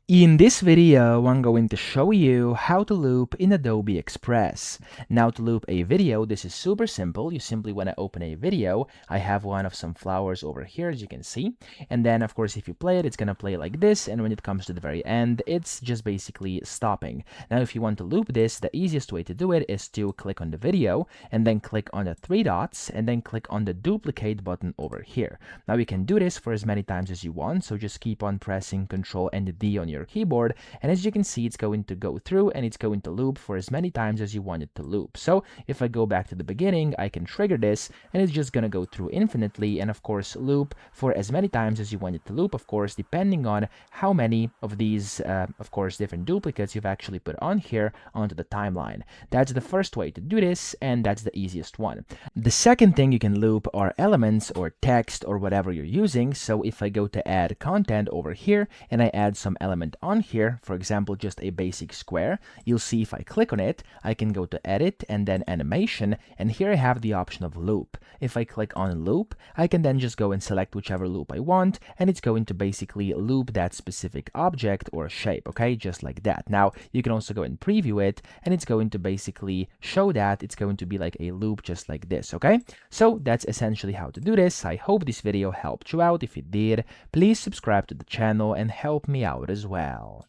In this video, I'm going to show you how to loop in Adobe Express. Now to loop a video, this is super simple. You simply want to open a video. I have one of some flowers over here, as you can see. And then, of course, if you play it, it's going to play like this. And when it comes to the very end, it's just basically stopping. Now, if you want to loop this, the easiest way to do it is to click on the video and then click on the three dots and then click on the duplicate button over here. Now, you can do this for as many times as you want. So just keep on pressing Control and D on your keyboard, and as you can see, it's going to go through and it's going to loop for as many times as you want it to loop. So if I go back to the beginning, I can trigger this and it's just gonna go through infinitely, and of course loop for as many times as you want it to loop, of course depending on how many of these of course different duplicates you've actually put on here onto the timeline. That's the first way to do this, and that's the easiest one. The second thing you can loop are elements or text or whatever you're using. So if I go to add content over here and I add some element on here, for example just a basic square, you'll see if I click on it, I can go to edit and then animation, and here I have the option of loop. If I click on loop, I can then just go and select whichever loop I want, and it's going to basically loop that specific object or shape, okay, just like that. Now you can also go and preview it, and it's going to basically show that it's going to be like a loop just like this, okay? So that's essentially how to do this. I hope this video helped you out. If it did, please subscribe to the channel and help me out as well.